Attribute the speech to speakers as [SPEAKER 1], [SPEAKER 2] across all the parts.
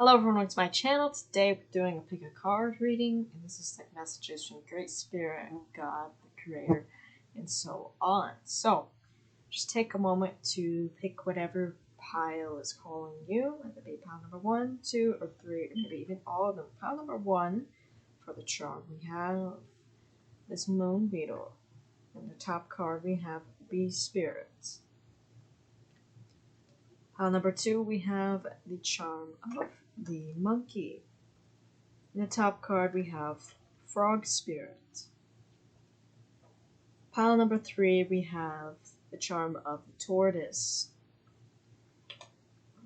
[SPEAKER 1] Hello everyone, welcome to my channel. Today we're doing a pick a card reading, and this is like messages from Great Spirit and God, the Creator, and so on. So, just take a moment to pick whatever pile is calling you. It could be pile number 1, 2, or 3, or maybe even all of them. Pile number 1 for the charm, we have this Moon Beetle. And the top card we have Bee Spirits. Pile number 2, we have the charm of the Monkey. In the top card, we have Frog Spirit. Pile number 3, we have the charm of the Tortoise.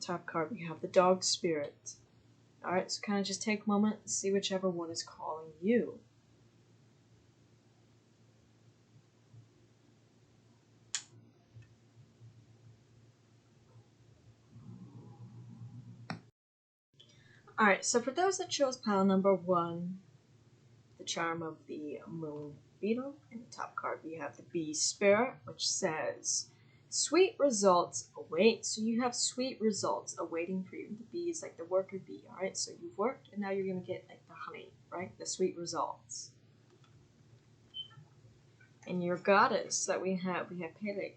[SPEAKER 1] Top card, we have the Dog Spirit. Alright, so kind of just take a moment and see whichever one is calling you. Alright, so for those that chose pile number 1, the charm of the Moon Beetle, in the top card we have the Bee Spirit, which says, sweet results await. So you have sweet results awaiting for you. The bee is like the worker bee, alright? So you've worked and now you're going to get like the honey, right? The sweet results. And your goddess that we have Pele.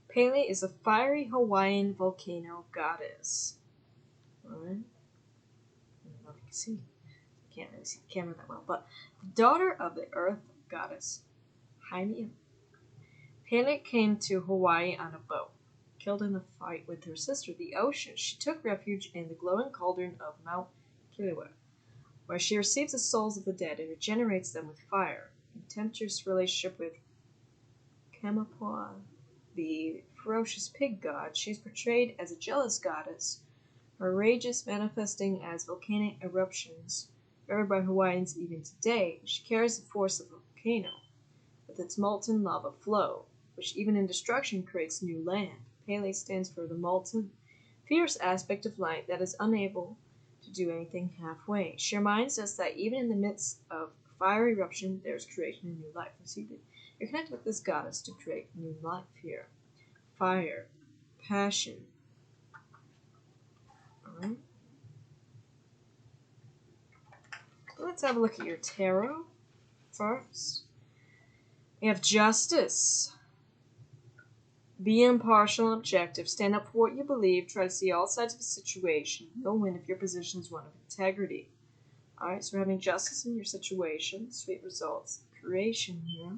[SPEAKER 1] Pele is a fiery Hawaiian volcano goddess. Alright? I don't know if you can see. I can't really see the camera that well, but the daughter of the earth goddess, Haimea. Pele came to Hawaii on a boat. Killed in a fight with her sister, the ocean, she took refuge in the glowing cauldron of Mount Kilauea, where she receives the souls of the dead and regenerates them with fire. In tempestuous relationship with Kamapuaa, the ferocious pig god, she is portrayed as a jealous goddess, her rages manifesting as volcanic eruptions, revered by Hawaiians even today. She carries the force of a volcano, with its molten lava flow, which even in destruction creates new land. Pele stands for the molten, fierce aspect of light that is unable to do anything halfway. She reminds us that even in the midst of fire eruption, there is creation and new life. You see, you're connected with this goddess to create new life here. Fire, passion. Alright. Let's have a look at your tarot first. We have justice. Be impartial and objective. Stand up for what you believe. Try to see all sides of a situation. You'll win if your position is one of integrity. Alright, so we're having justice in your situation. Sweet results. Creation here.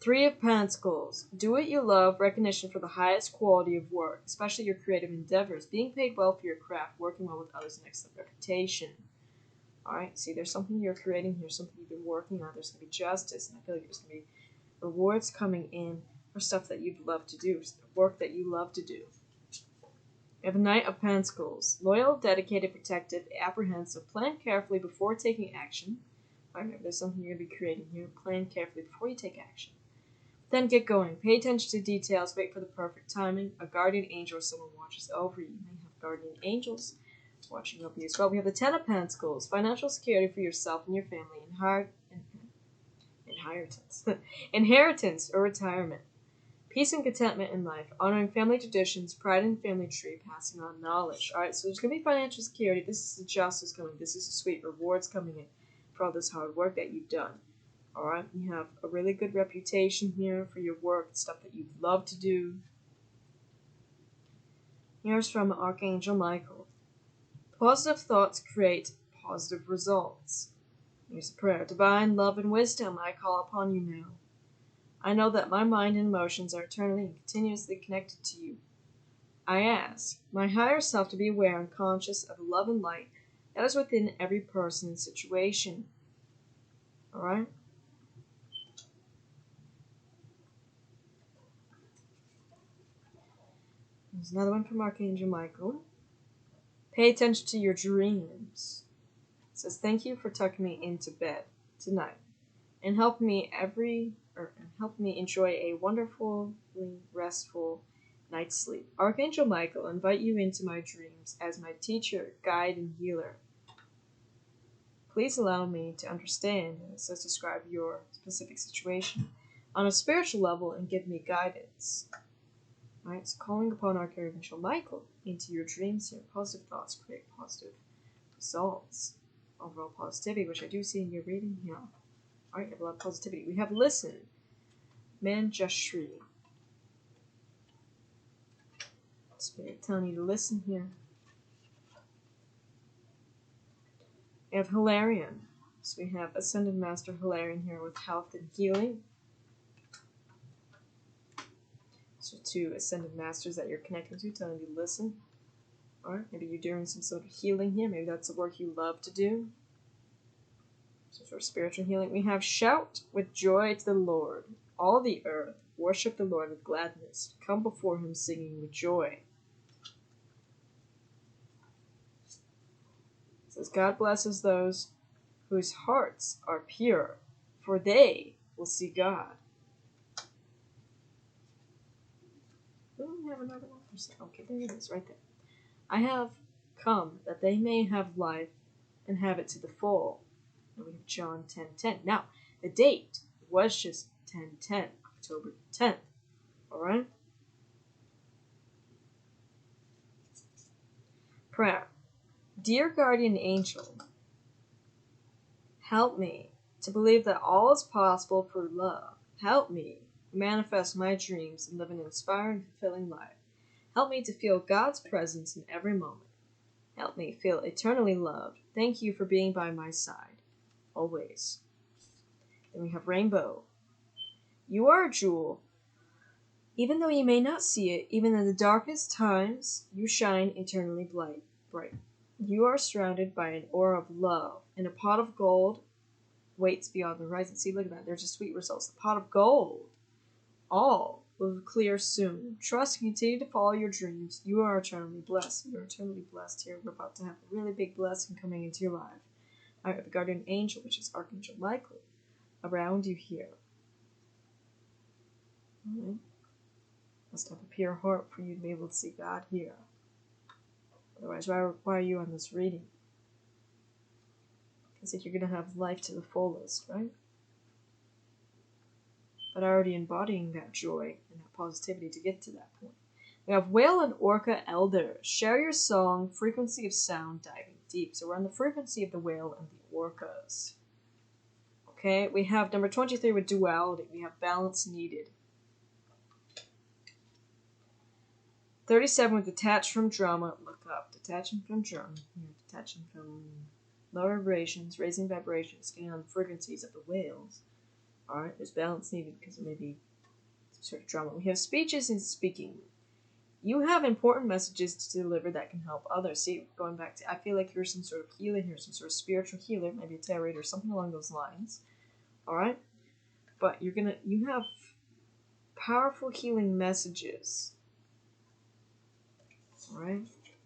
[SPEAKER 1] 3 of Pentacles. Do what you love. Recognition for the highest quality of work, especially your creative endeavors. Being paid well for your craft. Working well with others. And excellent reputation. Alright, see, there's something you're creating here. Something you've been working on. There's going to be justice. And I feel like there's going to be rewards coming in for stuff that you'd love to do, work that you love to do. You have a Knight of Pentacles. Loyal, dedicated, protective, apprehensive. Plan carefully before taking action. Alright, there's something you're going to be creating here. Plan carefully before you take action. Then get going. Pay attention to details. Wait for the perfect timing. A guardian angel or someone watches over you. You may have guardian angels watching over you as well. We have the 10 of Pentacles. Financial security for yourself and your family. Inheritance or retirement. Peace and contentment in life, honoring family traditions, pride in the family tree, passing on knowledge. Alright, so there's going to be financial security. This is the justice coming. This is the sweet rewards coming in for all this hard work that you've done. Alright, you have a really good reputation here for your work, stuff that you love to do. Here's from Archangel Michael. Positive thoughts create positive results. Here's a prayer. Divine love and wisdom, I call upon you now. I know that my mind and emotions are eternally and continuously connected to you. I ask my higher self to be aware and conscious of the love and light that is within every person and situation. Alright? There's another one from Archangel Michael. Pay attention to your dreams. It says, thank you for tucking me into bed tonight and help me enjoy a wonderfully restful night's sleep. Archangel Michael, invite you into my dreams as my teacher, guide, and healer. Please allow me to understand, and it says describe your specific situation on a spiritual level and give me guidance. Alright, so calling upon Archangel Michael into your dreams here. Positive thoughts create positive results. Overall positivity, which I do see in your reading here. Alright, you have a lot of positivity. We have listen. Manjushri. Spirit telling you to listen here. We have Hilarion. So we have Ascended Master Hilarion here with health and healing. So two Ascended Masters that you're connecting to telling you to listen. Alright, maybe you're doing some sort of healing here. Maybe that's the work you love to do. Some sort of spiritual healing. We have shout with joy to the Lord. All the earth, worship the Lord with gladness. Come before him singing with joy. It says, God blesses those whose hearts are pure, for they will see God. Oh, we have another one. Okay, there it is, right there. I have come that they may have life and have it to the full. And we have John 10:10. Now, the date was just 10:10, October 10th. Alright? Prayer. Dear guardian angel, help me to believe that all is possible through love. Help me manifest my dreams and live an inspiring, fulfilling life. Help me to feel God's presence in every moment. Help me feel eternally loved. Thank you for being by my side, always. Then we have rainbow. You are a jewel. Even though you may not see it, even in the darkest times, you shine eternally bright. You are surrounded by an aura of love, and a pot of gold waits beyond the horizon. See, look at that. There's a sweet results. The pot of gold. All will clear soon. Trust and continue to follow your dreams. You are eternally blessed. You are eternally blessed here. We're about to have a really big blessing coming into your life. I have the guardian angel, which is Archangel Michael, around you here. Alright. Must have a pure heart for you to be able to see God here. Otherwise, why are you on this reading? Because if you're going to have life to the fullest, right? But already embodying that joy and that positivity to get to that point. We have Whale and Orca Elder. Share your song, frequency of sound, diving deep. So we're on the frequency of the whale and the orcas. Okay, we have number 23 with duality. We have balance needed. 37 with detached from drama. Look up. Detaching from drama. Detaching from lower vibrations, raising vibrations, getting on the frequencies of the whales. Alright, there's balance needed because it may be some sort of drama. We have speeches and speaking. You have important messages to deliver that can help others. See, going back to, I feel like you're some sort of healer here, some sort of spiritual healer, maybe a tarot reader, something along those lines. Alright? But you have powerful healing messages. Alright?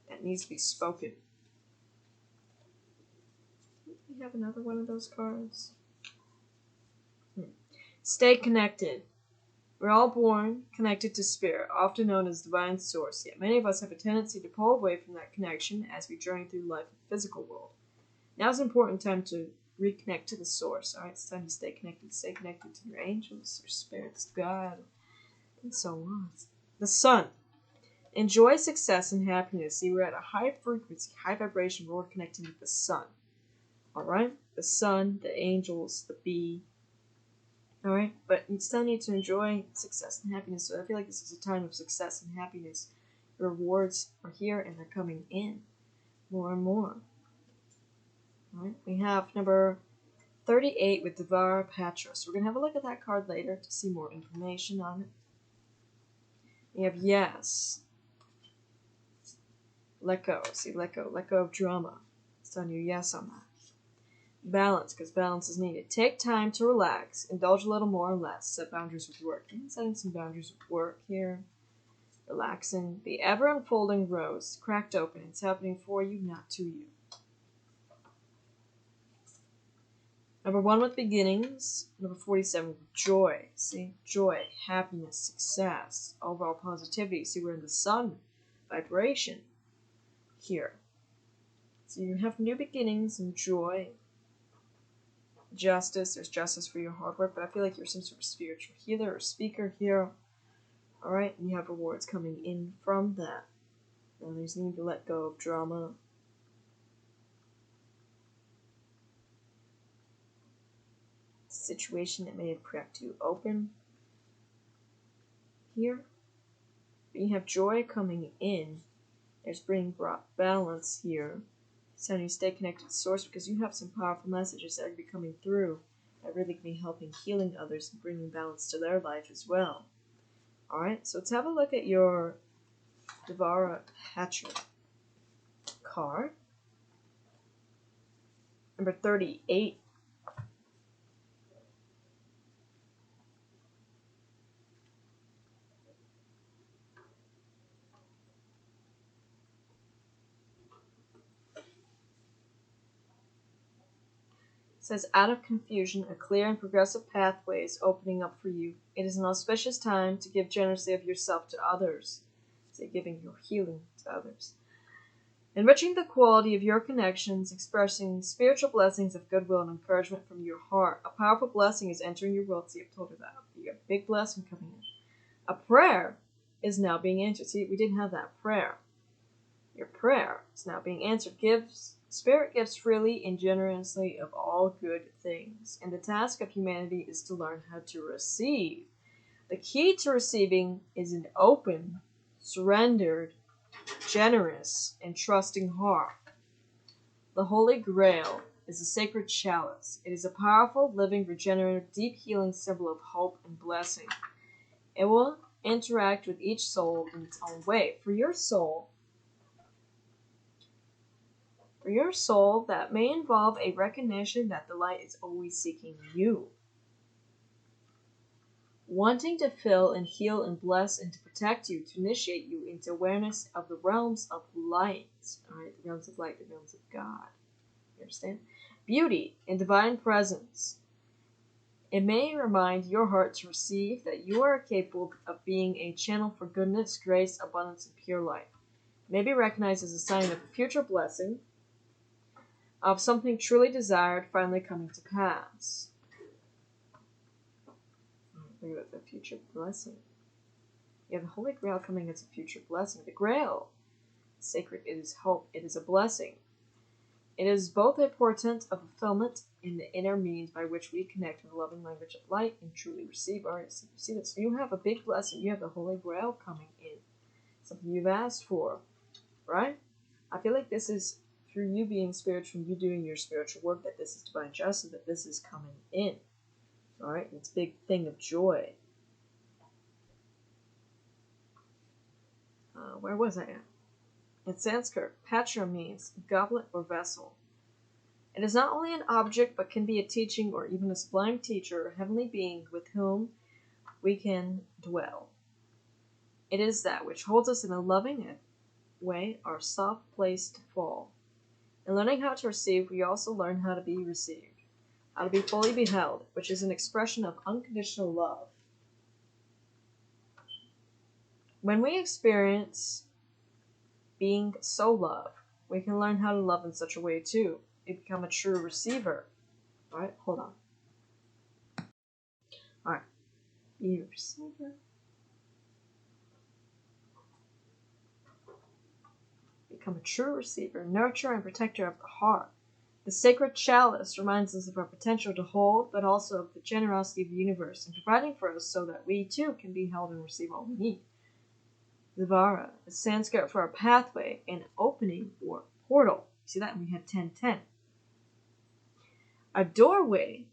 [SPEAKER 1] That needs to be spoken. We have another one of those cards. Stay connected. We're all born connected to spirit, often known as divine source, yet many of us have a tendency to pull away from that connection as we journey through life in the physical world. Now is an important time to reconnect to the source. Alright, it's time to stay connected. Stay connected to your angels, your spirits, God, and so on. The sun. Enjoy success and happiness. See, we're at a high frequency, high vibration, we're connecting with the sun. Alright? The sun, the angels, the bee. Alright? But you still need to enjoy success and happiness. So I feel like this is a time of success and happiness. The rewards are here and they're coming in more and more. Alright? We have number 38 with Devara Patra. So we're going to have a look at that card later to see more information on it. We have Yes. Let go. See, let go. Let go of drama. It's telling you yes on that. Balance, because balance is needed. Take time to relax. Indulge a little more or less. Set boundaries with work. I'm setting some boundaries with work here. Relaxing. The ever-unfolding rose. Cracked open. It's happening for you, not to you. Number 1 with beginnings. Number 47 with joy. See? Joy, happiness, success, overall positivity. See, we're in the sun vibration here. So you have new beginnings and joy. Justice. There's justice for your hard work, but I feel like you're some sort of spiritual healer or speaker here. Alright, and you have rewards coming in from that. Others need to let go of drama. Situation that may have cracked you open. Here, you have joy coming in. There's being brought balance here. So you stay connected to Source because you have some powerful messages that are going to be coming through that really can be helping healing others and bringing balance to their life as well. Alright, so let's have a look at your Devara Hatcher card. Number 38. Says, out of confusion, a clear and progressive pathway is opening up for you. It is an auspicious time to give generously of yourself to others. Say, giving your healing to others. Enriching the quality of your connections, expressing spiritual blessings of goodwill and encouragement from your heart. A powerful blessing is entering your world. See, I've told her that. You got a big blessing coming in. A prayer is now being answered. See, we didn't have that prayer. Your prayer is now being answered. Spirit gives freely and generously of all good things, and the task of humanity is to learn how to receive. The key to receiving is an open, surrendered, generous, and trusting heart. The Holy Grail is a sacred chalice. It is a powerful, living, regenerative, deep healing symbol of hope and blessing. It will interact with each soul in its own way. For your soul, that may involve a recognition that the light is always seeking you. Wanting to fill and heal and bless and to protect you, to initiate you into awareness of the realms of light. Alright, the realms of light, the realms of God. You understand? Beauty and divine presence. It may remind your heart to receive that you are capable of being a channel for goodness, grace, abundance, and pure light. It may be recognized as a sign of a future blessing, of something truly desired finally coming to pass. Look at the future blessing. You have the Holy Grail coming as a future blessing. The Grail, sacred, it is hope, it is a blessing. It is both a portent of fulfillment in the inner means by which we connect with the loving language of light and truly receive our. So you see this? You have a big blessing. You have the Holy Grail coming in. Something you've asked for, right? I feel like this is through you being spiritual, you doing your spiritual work, that this is divine justice, that this is coming in. Alright? It's a big thing of joy. Where was I at? In Sanskrit, patra means goblet or vessel. It is not only an object, but can be a teaching or even a sublime teacher or heavenly being with whom we can dwell. It is that which holds us in a loving way, our soft place to fall. In learning how to receive, we also learn how to be received, how to be fully beheld, which is an expression of unconditional love. When we experience being so loved, we can learn how to love in such a way too. We become a true receiver. Alright, hold on. Alright. Be a receiver. Become a true receiver, nurturer and protector of the heart. The sacred chalice reminds us of our potential to hold, but also of the generosity of the universe and providing for us so that we too can be held and receive all we need. Devara is Sanskrit for a pathway, an opening, or portal. See that? We had 1010. A doorway,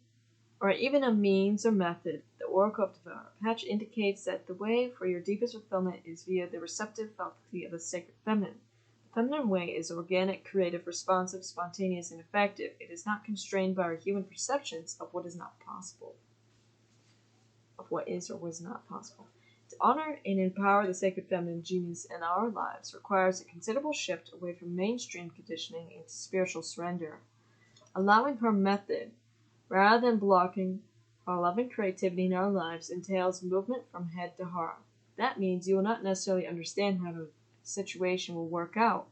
[SPEAKER 1] or even a means or method, the Oracle of Devara Patch indicates that the way for your deepest fulfillment is via the receptive faculty of the sacred feminine. The feminine way is organic, creative, responsive, spontaneous, and effective. It is not constrained by our human perceptions of what is not possible, of what is or was not possible. To honor and empower the sacred feminine genius in our lives requires a considerable shift away from mainstream conditioning into spiritual surrender. Allowing her method, rather than blocking our loving creativity in our lives, entails movement from head to heart. That means you will not necessarily understand how the situation will work out,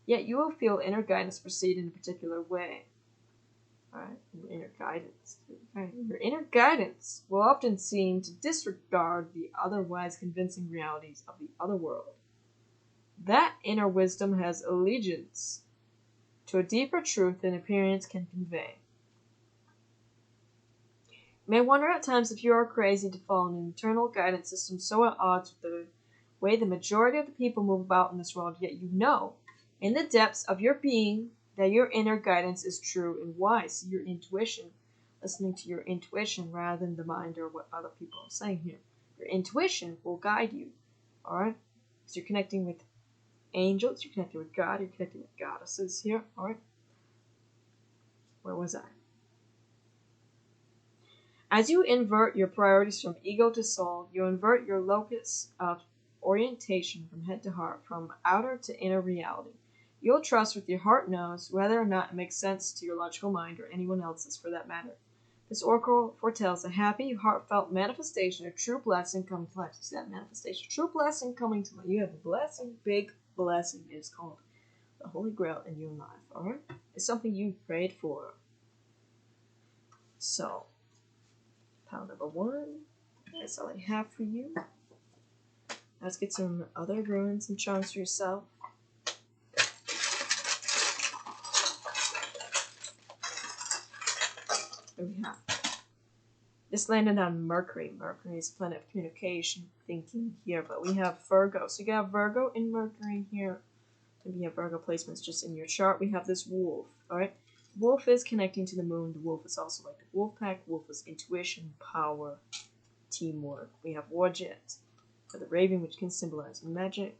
[SPEAKER 1] yet you will feel inner guidance proceed in a particular way. Alright, your inner guidance. Your inner guidance will often seem to disregard the otherwise convincing realities of the other world. That inner wisdom has allegiance to a deeper truth than appearance can convey. You may wonder at times if you are crazy to follow an internal guidance system so at odds with the way the majority of the people move about in this world, yet you know, in the depths of your being, that your inner guidance is true and wise. Your intuition, listening to your intuition rather than the mind or what other people are saying here. Your intuition will guide you, alright? Because you're connecting with angels, you're connecting with God, you're connecting with goddesses here, alright? Where was I? As you invert your priorities from ego to soul, you invert your locus of orientation from head to heart, from outer to inner reality. You'll trust what your heart knows, whether or not it makes sense to your logical mind or anyone else's for that matter. This oracle foretells a happy, heartfelt manifestation, a true blessing coming to life. See that manifestation, true blessing coming to life. You have a blessing, big blessing. It is called the Holy Grail in your life. All right, it's something you prayed for. So, pile number 1. That's all I have for you. Let's get some other runes and charms for yourself. There we have. This landed on Mercury. Mercury is a planet of communication, thinking here, but we have Virgo. So you got Virgo and Mercury here. Maybe you have Virgo placements just in your chart. We have this wolf, alright? Wolf is connecting to the moon. The wolf is also like the wolf pack. Wolf is intuition, power, teamwork. We have Warjet for the raven, which can symbolize magic.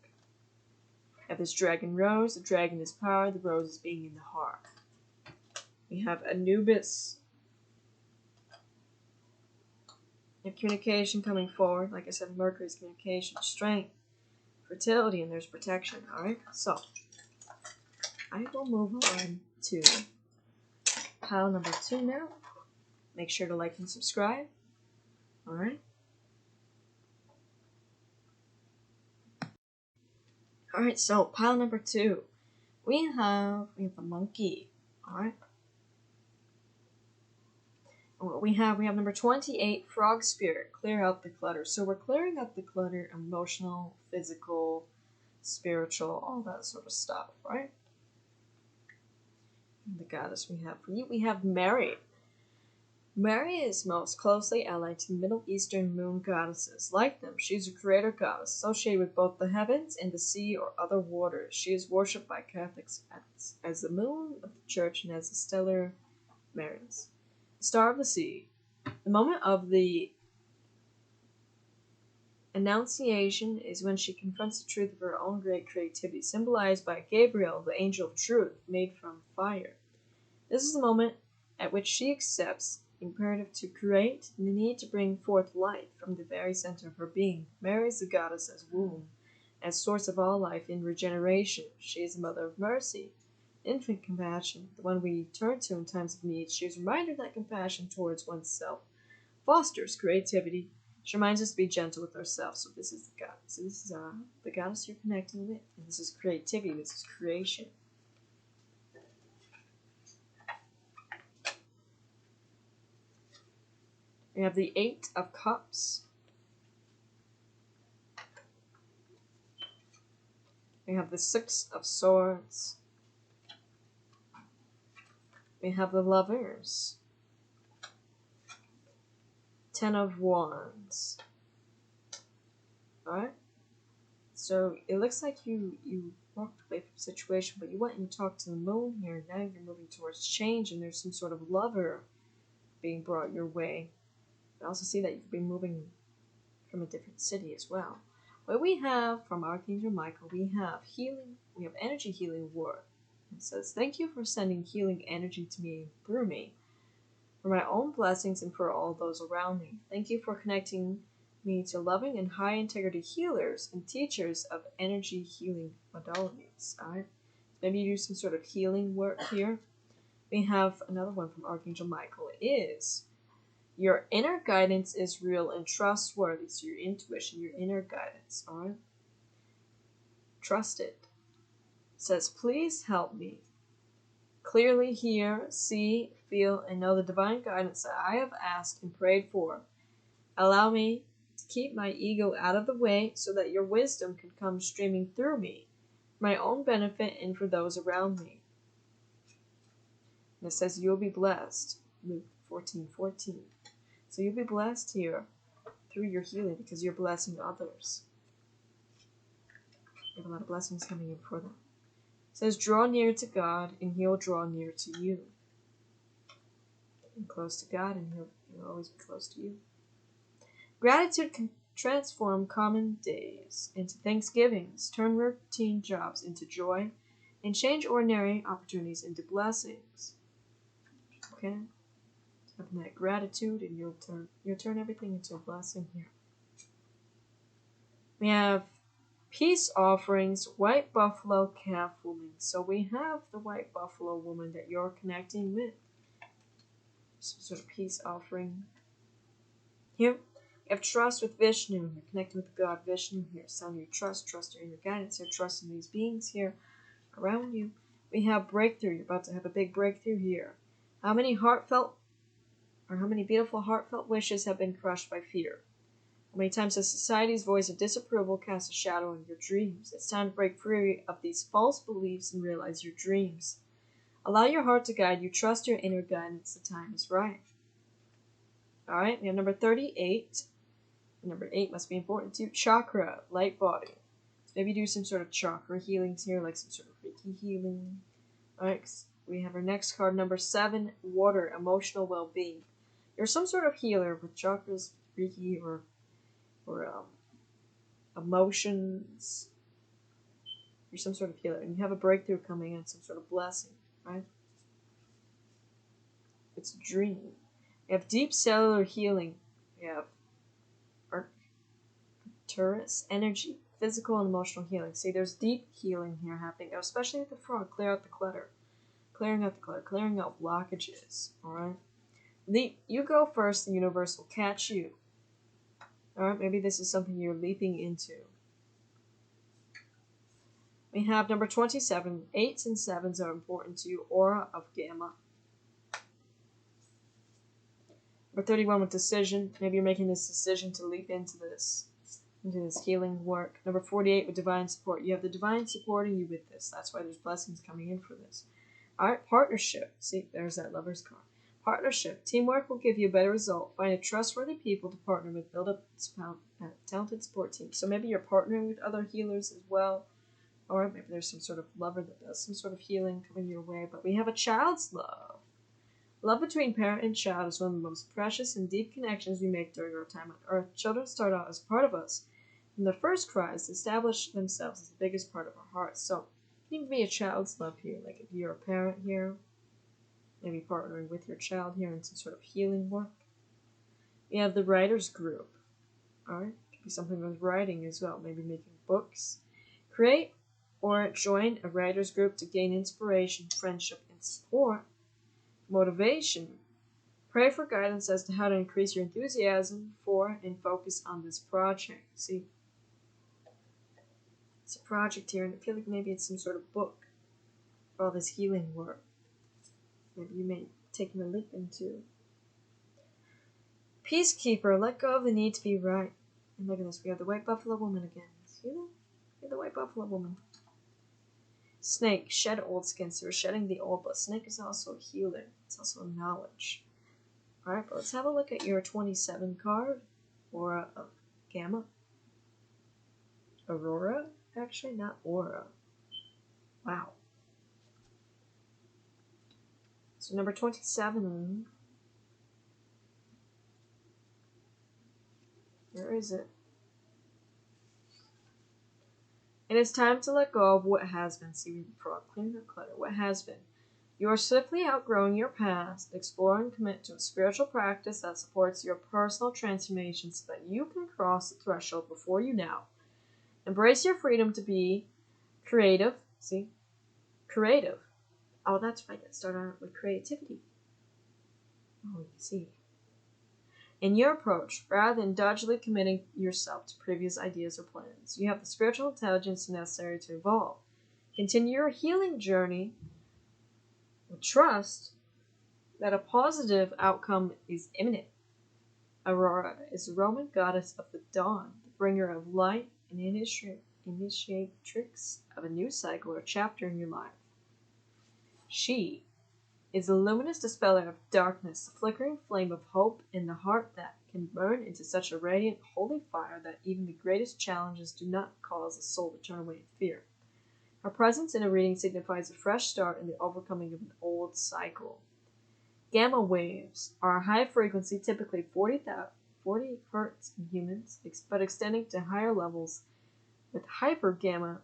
[SPEAKER 1] We have this dragon rose. The dragon is power. The rose is being in the heart. We have Anubis. You have communication coming forward. Like I said, Mercury is communication, strength, fertility, and there's protection. Alright, so I will move on to pile number 2 now. Make sure to like and subscribe. Alright. Alright, so pile number 2. We have the monkey. Alright. What we have number 28, frog spirit. Clear out the clutter. So we're clearing out the clutter, emotional, physical, spiritual, all that sort of stuff, right? And the goddess we have for you, we have Mary. Mary is most closely allied to Middle Eastern moon goddesses. Like them, she's a creator goddess associated with both the heavens and the sea or other waters. She is worshipped by Catholics as the moon of the church and as the stellar Maris. The star of the sea. The moment of the Annunciation is when she confronts the truth of her own great creativity, symbolized by Gabriel, the angel of truth, made from fire. This is the moment at which she accepts the imperative to create and the need to bring forth life from the very center of her being. Mary is the goddess as womb, as source of all life in regeneration. She is the mother of mercy, infinite compassion, the one we turn to in times of need. She is a reminder that compassion towards oneself fosters creativity. She reminds us to be gentle with ourselves. So this is the goddess. So this is the goddess you're connecting with. And this is creativity. This is creation. We have the 8 of Cups. We have the 6 of Swords. We have the Lovers. 10 of Wands. Alright? So it looks like you walked away from the situation, but you went and talked to the moon here. Now you're moving towards change, and there's some sort of lover being brought your way. I also see that you could be moving from a different city as well. What we have from Archangel Michael, we have healing, we have energy healing word. It says, thank you for sending healing energy to me through me, for my own blessings and for all those around me. Thank you for connecting me to loving and high integrity healers and teachers of energy healing modalities. Alright? Maybe you do some sort of healing work here. We have another one from Archangel Michael. It is, your inner guidance is real and trustworthy. So your intuition, your inner guidance, alright? Trust it. It says, please help me clearly hear, see, feel, and know the divine guidance that I have asked and prayed for. Allow me to keep my ego out of the way so that your wisdom can come streaming through me. for my own benefit and for those around me. And it says you'll be blessed. Luke 14:14. So you'll be blessed here through your healing because you're blessing others. You have a lot of blessings coming in for them. It says draw near to God and he'll draw near to you. And close to God and he'll always be close to you. Gratitude can transform common days into thanksgivings, turn routine jobs into joy, and change ordinary opportunities into blessings. Okay? Having that gratitude and you'll turn everything into a blessing here. We have peace offerings, white buffalo calf woman. So we have the white buffalo woman that you're connecting with. Some sort of peace offering. Here, you have trust with Vishnu. You're connecting with the god Vishnu here. Selling your trust in your guidance here, trust in these beings here around you. We have breakthrough. You're about to have a big breakthrough here. How many beautiful heartfelt wishes have been crushed by fear? How many times has society's voice of disapproval cast a shadow on your dreams? It's time to break free of these false beliefs and realize your dreams. Allow your heart to guide you. Trust your inner guidance. The time is right. Alright, we have number 38. Number 8 must be important too. Chakra, light body. So maybe do some sort of chakra healings here, like some sort of Reiki healing. Alright, we have our next card, number 7, water, emotional well-being. You're some sort of healer with chakras, Reiki, or emotions. You're some sort of healer, and you have a breakthrough coming in, some sort of blessing, right? It's a dream. You have deep cellular healing. You have Arcturus energy, physical and emotional healing. See, there's deep healing here happening, especially at the front. Clear out the clutter. Clearing out the clutter, clearing out blockages, alright? You go first, the universe will catch you. Alright, maybe this is something you're leaping into. We have number 27. 8s and 7s are important to you. Aura of Gamma. Number 31 with decision. Maybe you're making this decision to leap into this healing work. Number 48 with divine support. You have the divine supporting you with this. That's why there's blessings coming in for this. Alright, partnership. See, there's that lover's card. Partnership. Teamwork will give you a better result. Find a trustworthy people to partner with. Build up a talented support team. So maybe you're partnering with other healers as well. Or maybe there's some sort of lover that does some sort of healing coming your way. But we have a child's love. Love between parent and child is one of the most precious and deep connections we make during our time on Earth. Children start out as part of us. From the first cries, establish themselves as the biggest part of our hearts. So you can be a child's love here. Like if you're a parent here, maybe partnering with your child here in some sort of healing work. We have the writer's group. Alright, could be something with writing as well. Maybe making books. Create or join a writer's group to gain inspiration, friendship, and support. Motivation. Pray for guidance as to how to increase your enthusiasm for and focus on this project. See, it's a project here, and I feel like maybe it's some sort of book for all this healing work. Maybe you may take a leap into. Peacekeeper, let go of the need to be right. And look at this, we have the white buffalo woman again. See that? We have the white buffalo woman. Snake, shed old skin. So we're shedding the old, but snake is also a healer. It's also a knowledge. Alright, but let's have a look at your 27 card. Aura of Gamma. Aurora? Actually, not Aura. Wow. So number 27. Where is it? It is time to let go of what has been. See, clearing the clutter. What has been. You are swiftly outgrowing your past. Explore and commit to a spiritual practice that supports your personal transformation so that you can cross the threshold before you now. Embrace your freedom to be creative. See? Creative. Oh, that's right. Let's start out with creativity. Oh, you see. In your approach, rather than dodgily committing yourself to previous ideas or plans, you have the spiritual intelligence necessary to evolve. Continue your healing journey with trust that a positive outcome is imminent. Aurora is the Roman goddess of the dawn, the bringer of light and industry. initiatrix of a new cycle or chapter in your life. She is the luminous dispeller of darkness, the flickering flame of hope in the heart that can burn into such a radiant, holy fire that even the greatest challenges do not cause the soul to turn away in fear. Her presence in a reading signifies a fresh start in the overcoming of an old cycle. Gamma waves are a high frequency, typically 40 Hz in humans, but extending to higher levels with hyper gamma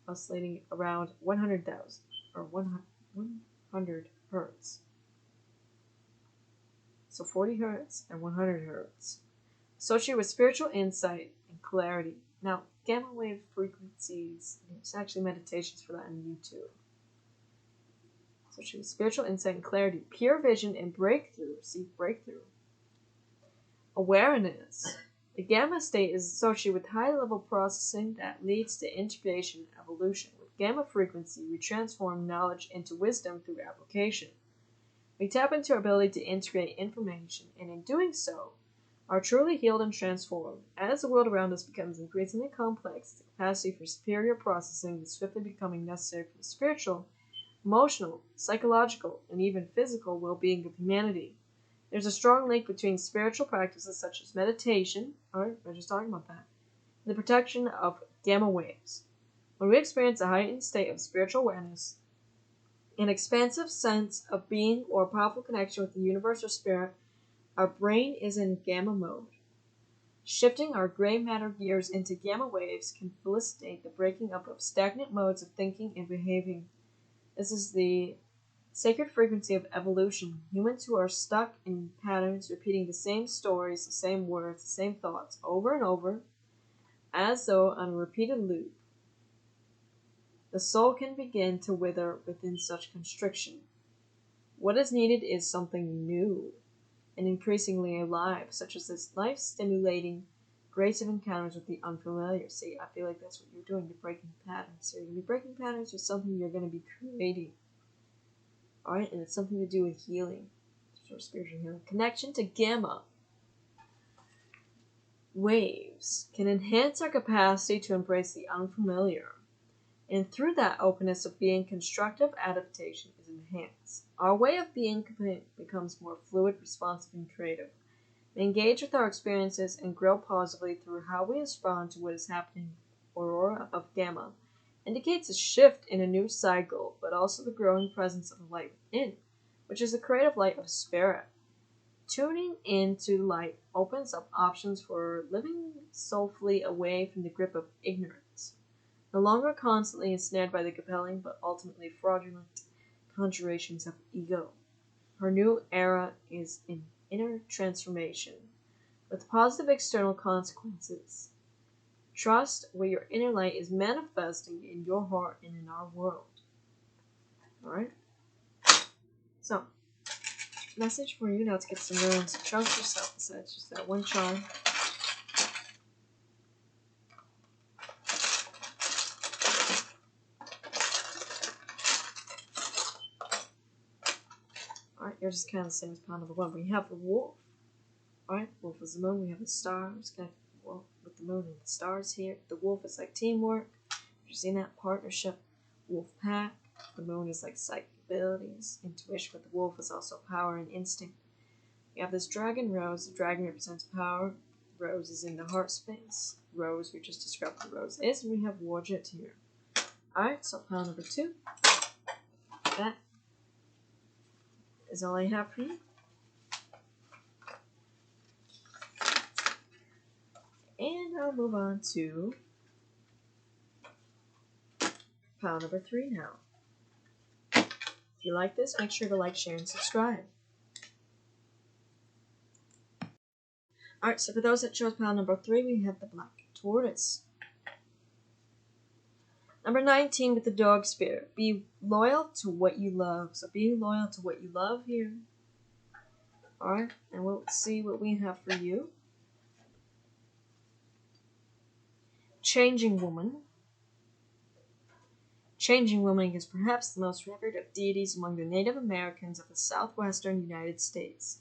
[SPEAKER 1] oscillating around 100,000 or 100 Hz. So 40 Hz and 100 Hz. Associated with spiritual insight and clarity. Now, gamma wave frequencies, there's actually meditations for that on YouTube. Associated with spiritual insight and clarity, pure vision and breakthrough. See, breakthrough. Awareness. The gamma state is associated with high-level processing that leads to integration and evolution. With gamma frequency, we transform knowledge into wisdom through application. We tap into our ability to integrate information, and in doing so, are truly healed and transformed. As the world around us becomes increasingly complex, the capacity for superior processing is swiftly becoming necessary for the spiritual, emotional, psychological, and even physical well-being of humanity. There's a strong link between spiritual practices such as meditation, alright, we're just talking about that, and the protection of gamma waves. When we experience a heightened state of spiritual awareness, an expansive sense of being or a powerful connection with the universe or spirit, our brain is in gamma mode. Shifting our gray matter gears into gamma waves can facilitate the breaking up of stagnant modes of thinking and behaving. This is the sacred frequency of evolution. Humans who are stuck in patterns, repeating the same stories, the same words, the same thoughts over and over, as though on a repeated loop. The soul can begin to wither within such constriction. What is needed is something new and increasingly alive, such as this life-stimulating grace of encounters with the unfamiliar. See, I feel like that's what you're doing. You're breaking patterns. So you're going to be breaking patterns with something you're going to be creating. Alright, and it's something to do with healing. Sort of spiritual healing. Connection to gamma waves can enhance our capacity to embrace the unfamiliar. And through that openness of being, constructive adaptation is enhanced. Our way of being becomes more fluid, responsive, and creative. We engage with our experiences and grow positively through how we respond to what is happening. Aurora of gamma indicates a shift in a new cycle, but also the growing presence of the light within, which is the creative light of spirit. Tuning into light opens up options for living soulfully away from the grip of ignorance, no longer constantly ensnared by the compelling but ultimately fraudulent conjurations of ego. Her new era is in inner transformation, with positive external consequences. Trust where your inner light is manifesting in your heart and in our world. Alright? So, message for you now to get some runes. Trust yourself. So it's just that one charm. Alright, yours is kind of the same as pile number one. We have the wolf. Alright, wolf is the moon. We have the stars. Connected with the moon and the stars here. The wolf is like teamwork. You're seeing that partnership. Wolf pack. The moon is like psychic abilities, intuition. With the wolf is also power and instinct. We have this dragon rose. The dragon represents power. Rose is in the heart space. Rose, we just described what the rose is. And we have Warjet here. Alright, so pile number two. That is all I have for you. And I'll move on to pile number three now. If you like this, make sure to like, share, and subscribe. Alright, so for those that chose pile number three, we have the Black Tortoise. Number 19 with the Dog Spirit. Be loyal to what you love. So being loyal to what you love here. Alright, and we'll see what we have for you. Changing Woman. Changing Woman is perhaps the most revered of deities among the Native Americans of the southwestern United States.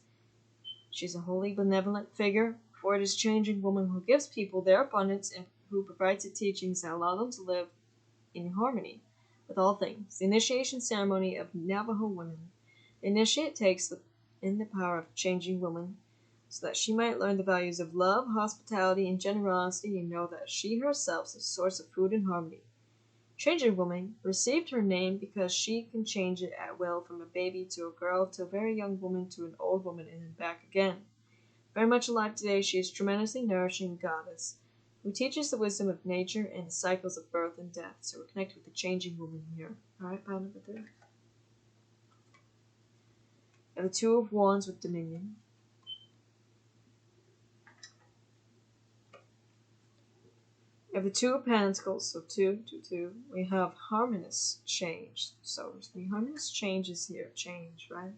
[SPEAKER 1] She's a wholly benevolent figure, for it is Changing Woman who gives people their abundance and who provides the teachings that allow them to live in harmony with all things. The initiation ceremony of Navajo women. The initiate takes in the power of changing woman so that she might learn the values of love, hospitality, and generosity, and know that she herself is the source of food and harmony. Changing woman received her name because she can change it at will from a baby to a girl to a very young woman to an old woman and then back again. Very much alive today, she is a tremendously nourishing goddess who teaches the wisdom of nature and the cycles of birth and death. So we're connected with the changing woman here. Alright, pile number 3. And the Two of Wands with Dominion. We have the Two of Pentacles, so 2, 2, 2. We have harmonious change. So there's the harmonious changes here. Change, right?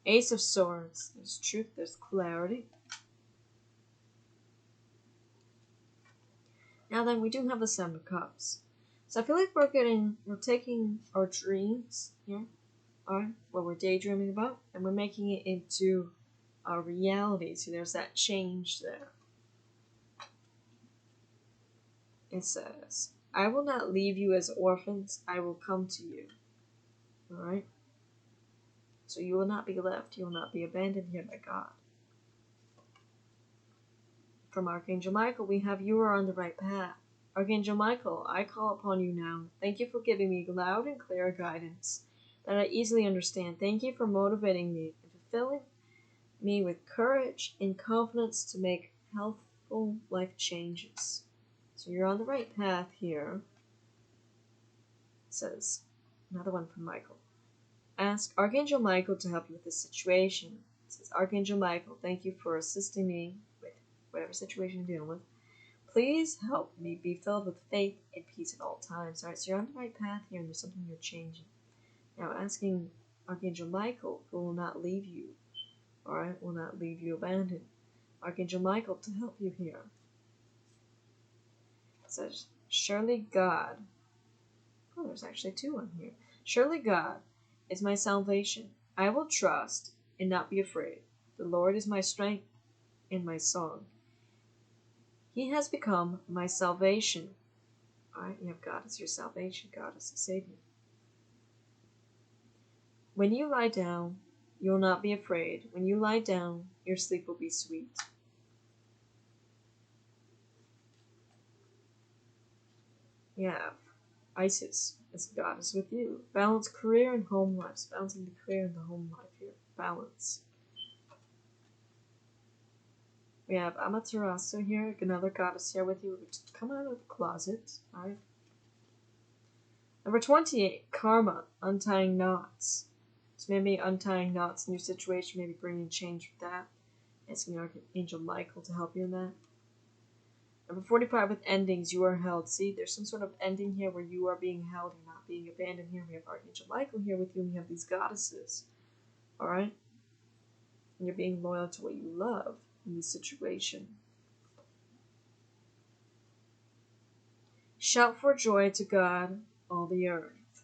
[SPEAKER 1] Ace of Swords. There's truth, there's clarity. Now then, we do have the Seven of Cups. So I feel like we're taking our dreams here, alright, what we're daydreaming about, and we're making it into our reality. So there's that change there. It says, I will not leave you as orphans, I will come to you. Alright? So you will not be left, you will not be abandoned here by God. From Archangel Michael, we have you are on the right path. Archangel Michael, I call upon you now. Thank you for giving me loud and clear guidance that I easily understand. Thank you for motivating me and fulfilling me with courage and confidence to make healthful life changes. So you're on the right path here. It says, another one from Michael. Ask Archangel Michael to help you with this situation. It says, Archangel Michael, thank you for assisting me with whatever situation you're dealing with. Please help me be filled with faith and peace at all times. Alright, so you're on the right path here and there's something you're changing. Now asking Archangel Michael, who will not leave you. Alright, will not leave you abandoned. Archangel Michael to help you here. It says, surely God. Oh, there's actually 2 on here. Surely God is my salvation. I will trust and not be afraid. The Lord is my strength and my song. He has become my salvation. Alright, you have God as your salvation. God as the Savior. When you lie down, you will not be afraid. When you lie down, your sleep will be sweet. You have Isis as a goddess with you. Balance career and home life. Balancing the career and the home life here. Balance. We have Amaterasu here, another goddess here with you. Just come out of the closet. Alright. Number 28, Karma, untying knots. So maybe untying knots in your situation, maybe bringing change with that. Asking Archangel Michael to help you in that. Number 45, with endings, you are held. See, there's some sort of ending here where you are being held and not being abandoned here. We have Archangel Michael here with you, and we have these goddesses. Alright? And you're being loyal to what you love in this situation. Shout for joy to God, all the earth.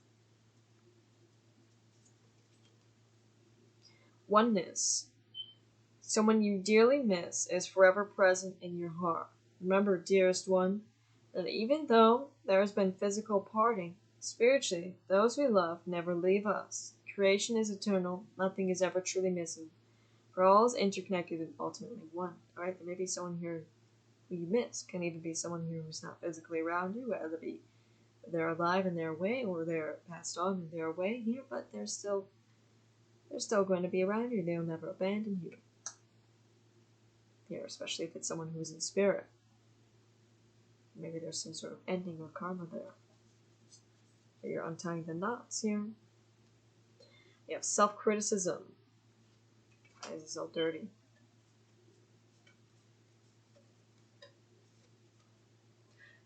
[SPEAKER 1] Oneness. Someone you dearly miss is forever present in your heart. Remember, dearest one, that even though there has been physical parting, spiritually, those we love never leave us. Creation is eternal, nothing is ever truly missing. For all is interconnected and ultimately one. Alright, there may be someone here who you miss. Can even be someone here who's not physically around you, whether be they're alive and they're away, or they're passed on and they're away here, but they're still going to be around you. They'll never abandon you. Here, especially if it's someone who's in spirit. Maybe there's some sort of ending or karma there. You're untying the knots here. You have self-criticism. This is all dirty.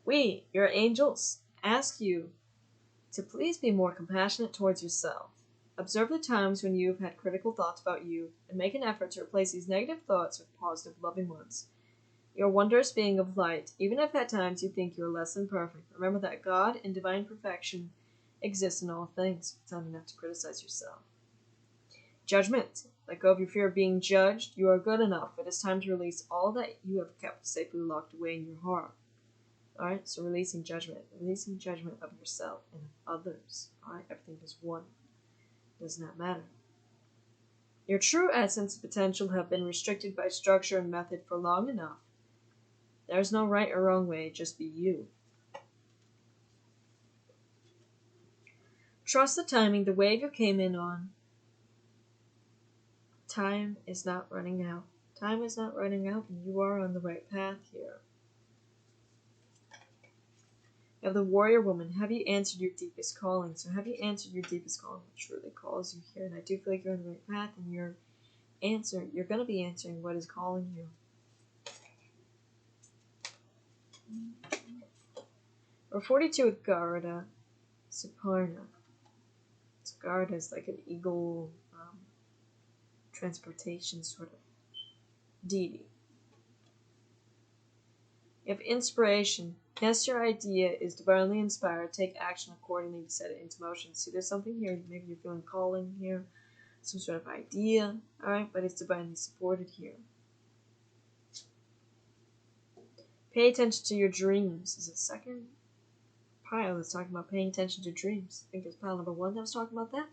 [SPEAKER 1] We, your angels, ask you to please be more compassionate towards yourself. Observe the times when you have had critical thoughts about you, and make an effort to replace these negative thoughts with positive, loving ones. You're a wondrous being of light, even if at times you think you're less than perfect. Remember that God and divine perfection exists in all things. It's not enough to criticize yourself. Judgment. Let go of your fear of being judged. You are good enough. It is time to release all that you have kept safely locked away in your heart. Alright, so releasing judgment. Releasing judgment of yourself and of others. Alright, everything is one. It does not matter. Your true essence and potential have been restricted by structure and method for long enough. There is no right or wrong way, just be you. Trust the timing, the wave you came in on. Time is not running out. Time is not running out, and you are on the right path here. You have the warrior woman. Have you answered your deepest calling? So have you answered your deepest calling? What truly calls you here? And I do feel like you're on the right path, and you're going to be answering what is calling you. Or 42 with Garda, Suparna. So Garda is like an eagle transportation sort of deity. You have inspiration. Yes, your idea is divinely inspired. Take action accordingly to set it into motion. See, there's something here. Maybe you're feeling calling here. Some sort of idea. Alright, but it's divinely supported here. Pay attention to your dreams. Is it second pile that's talking about paying attention to dreams? I think it's pile number 1 that was talking about that.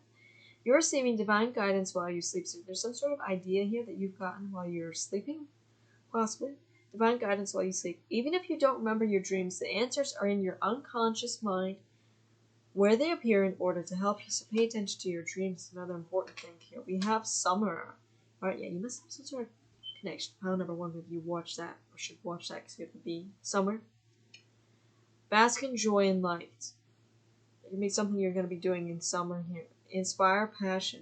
[SPEAKER 1] You're receiving divine guidance while you sleep. So there's some sort of idea here that you've gotten while you're sleeping. Possibly. Divine guidance while you sleep. Even if you don't remember your dreams, the answers are in your unconscious mind where they appear in order to help you. So pay attention to your dreams. It's another important thing here. We have summer. Alright, yeah, you must have some sort of connection. Pile number 1, maybe you watch that, or should watch that because you have to be summer. Bask in joy and light. It can be something you're going to be doing in summer here. Inspire passion.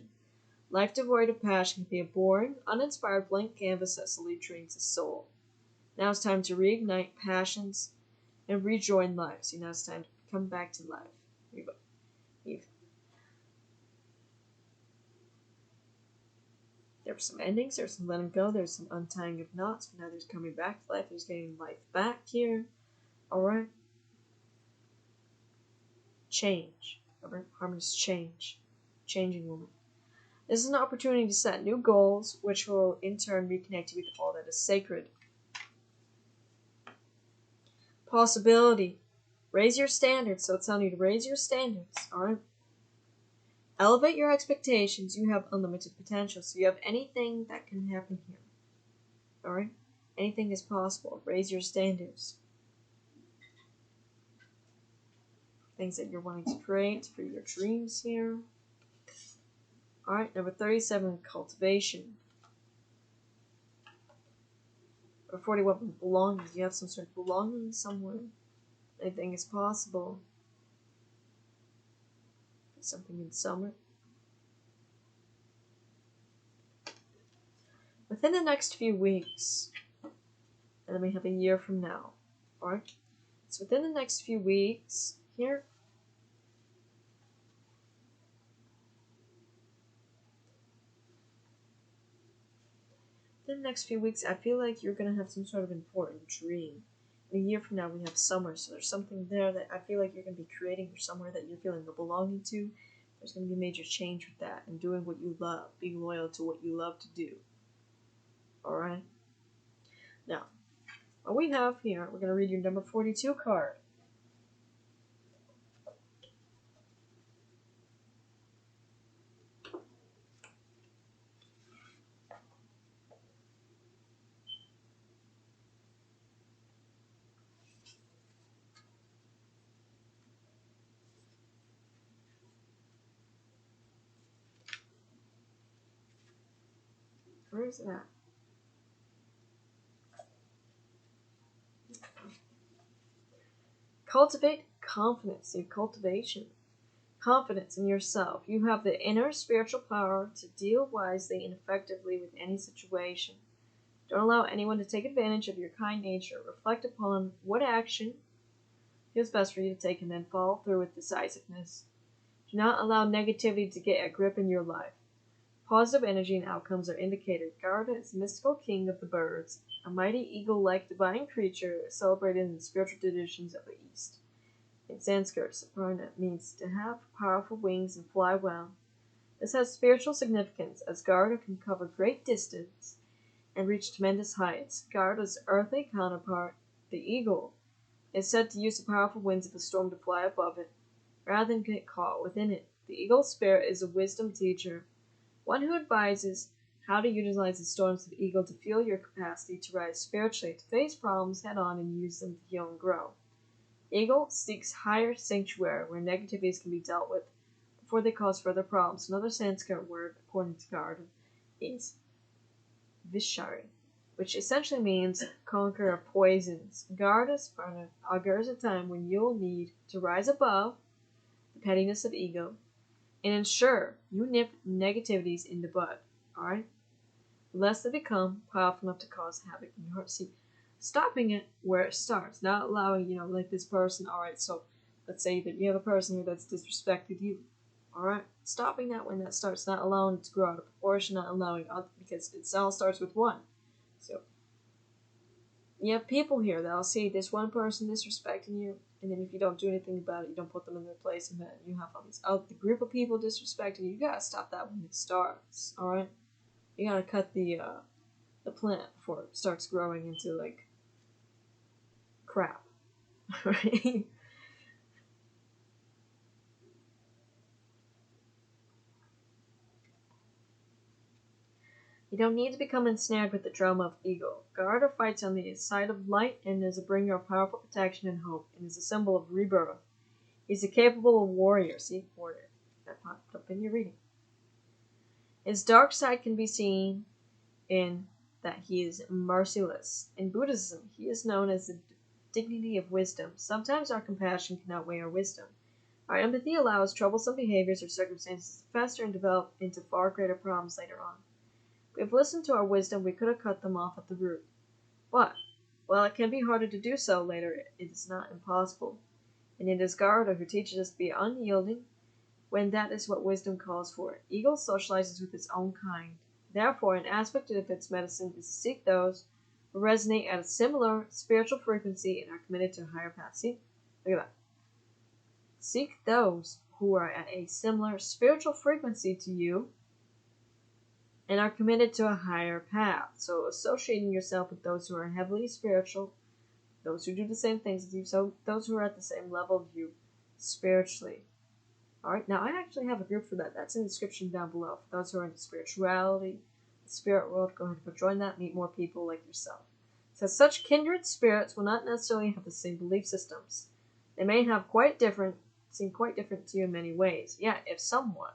[SPEAKER 1] Life devoid of passion can be a boring, uninspired blank canvas that slowly drains the soul. Now it's time to reignite passions and rejoin life. See, now it's time to come back to life. There's some endings, there's some letting go, there's some untying of knots, but now there's coming back to life, there's getting life back here. Alright? Change. Alright? Harmonious change. Changing woman. This is an opportunity to set new goals, which will in turn reconnect you with all that is sacred. Possibility. Raise your standards. So it's telling you to raise your standards. Alright? Elevate your expectations. You have unlimited potential. So you have anything that can happen here. Alright? Anything is possible. Raise your standards. Things that you're wanting to create for your dreams here. Alright, number 37, cultivation. Or 41, belonging. You have some sort of belonging somewhere. Anything is possible. Something in summer. Within the next few weeks, and then we have a year from now. Alright? So within the next few weeks, here, in the next few weeks, I feel like you're going to have some sort of important dream. In a year from now, we have summer, so there's something there that I feel like you're going to be creating, or somewhere that you're feeling the belonging to. There's going to be a major change with that, and doing what you love, being loyal to what you love to do. Alright? Now, what we have here, we're going to read your number 42 card. Where is it at? Cultivate confidence in cultivation. Confidence in yourself. You have the inner spiritual power to deal wisely and effectively with any situation. Don't allow anyone to take advantage of your kind nature. Reflect upon what action feels best for you to take and then follow through with decisiveness. Do not allow negativity to get a grip in your life. Positive energy and outcomes are indicated. Garda is the mystical king of the birds, a mighty eagle-like divine creature celebrated in the spiritual traditions of the East. In Sanskrit, Suparna means to have powerful wings and fly well. This has spiritual significance, as Garda can cover great distance and reach tremendous heights. Garda's earthly counterpart, the eagle, is said to use the powerful winds of a storm to fly above it, rather than get caught within it. The eagle's spirit is a wisdom teacher, one who advises how to utilize the storms of the eagle to fuel your capacity to rise spiritually, to face problems head on and use them to heal and grow. Eagle seeks higher sanctuary where negativities can be dealt with before they cause further problems. Another Sanskrit word, according to Garda, is Vishari, which essentially means conqueror of poisons. Garda's partner augurs a time when you'll need to rise above the pettiness of ego and ensure you nip negativities in the bud, alright? Lest they become powerful enough to cause havoc in your heart. See, stopping it where it starts, not allowing, like this person, alright, so let's say that you have a person here that's disrespected you, alright? Stopping that when that starts, not allowing it to grow out of proportion, not allowing other, because it all starts with one. So, you have people here that'll see this one person disrespecting you, and then if you don't do anything about it, you don't put them in their place, and then you have all these the group of people disrespecting you. You gotta stop that when it starts, alright? You gotta cut the plant before it starts growing into, like, crap, right? You don't need to become ensnared with the drama of ego. Garda fights on the side of light and is a bringer of powerful protection and hope, and is a symbol of rebirth. He's a capable warrior. See, warrior. That popped up in your reading. His dark side can be seen in that he is merciless. In Buddhism, he is known as the dignity of wisdom. Sometimes our compassion can outweigh our wisdom. Our empathy allows troublesome behaviors or circumstances to fester and develop into far greater problems later on. If we have listened to our wisdom, we could have cut them off at the root. But, while it can be harder to do so later, it is not impossible. And it is Garda who teaches us to be unyielding when that is what wisdom calls for. Eagle socializes with its own kind. Therefore, an aspect of its medicine is to seek those who resonate at a similar spiritual frequency and are committed to a higher path. See? Look at that. Seek those who are at a similar spiritual frequency to you and are committed to a higher path. So associating yourself with those who are heavily spiritual, those who do the same things as you, so those who are at the same level of you spiritually. Alright, now I actually have a group for that. That's in the description down below. For those who are into spirituality, the spirit world, go ahead and join that, meet more people like yourself. It says such kindred spirits will not necessarily have the same belief systems. They may seem quite different to you in many ways. Yet, if someone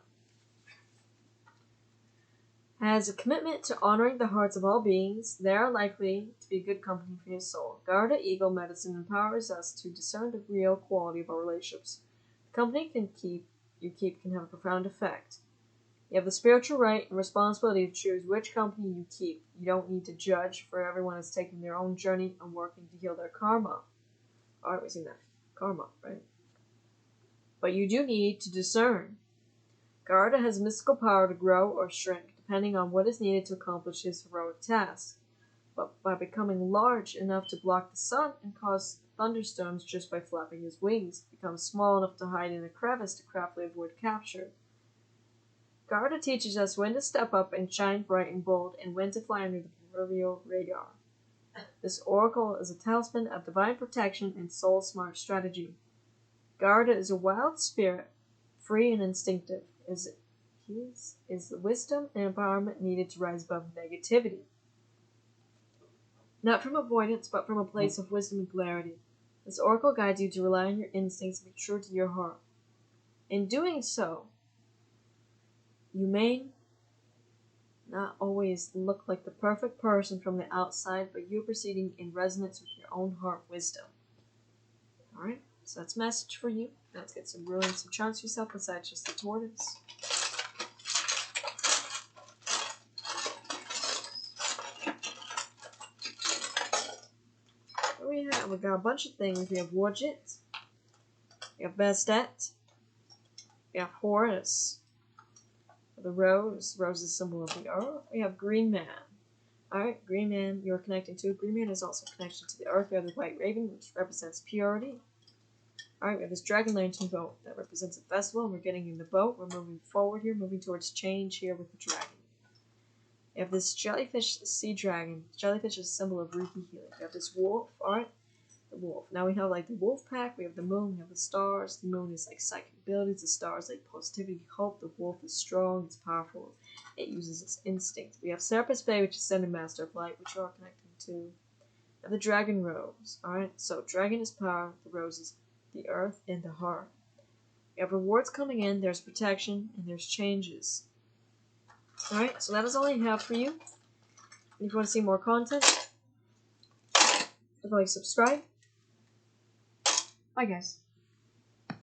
[SPEAKER 1] has a commitment to honoring the hearts of all beings, they are likely to be good company for your soul. Garda Eagle Medicine empowers us to discern the real quality of our relationships. The company you keep can have a profound effect. You have the spiritual right and responsibility to choose which company you keep. You don't need to judge, for everyone is taking their own journey and working to heal their karma. Alright, we've seen that. Karma, right? But you do need to discern. Garda has mystical power to grow or shrink, depending on what is needed to accomplish his heroic task. But by becoming large enough to block the sun and cause thunderstorms just by flapping his wings, becomes small enough to hide in a crevice to craftily avoid capture. Garda teaches us when to step up and shine bright and bold, and when to fly under the proverbial radar. This oracle is a talisman of divine protection and soul-smart strategy. Garda is a wild spirit, free and instinctive. His is the wisdom and empowerment needed to rise above negativity. Not from avoidance, but from a place of wisdom and clarity. This oracle guides you to rely on your instincts and be true to your heart. In doing so, you may not always look like the perfect person from the outside, but you're proceeding in resonance with your own heart wisdom. Alright, so that's a message for you. Now let's get some ruling, some charms for yourself besides just the tortoise. We got a bunch of things. We have Warjit, we have Bastet, we have Horus, the rose. Rose is a symbol of the earth. We have Green Man. Alright, Green Man you're connecting to. Green Man is also connected to the earth. We have the White Raven, which represents purity. Alright, we have this Dragon Lantern boat that represents a festival, and we're getting in the boat. We're moving forward here, moving towards change here with the dragon. We have this jellyfish sea dragon. Jellyfish is a symbol of Reiki healing. We have this wolf, alright? The wolf. Now we have like the wolf pack, we have the moon, we have the stars. The moon is like psychic abilities, the stars like positivity, hope. The wolf is strong, it's powerful, it uses its instinct. We have Serapis Bay, which is Sending Master of Light, which you are connecting to. And the dragon rose, alright? So dragon is power, the rose is the earth and the heart. We have rewards coming in, there's protection, and there's changes. Alright, so that is all I have for you. And if you want to see more content, like, subscribe. Bye guys.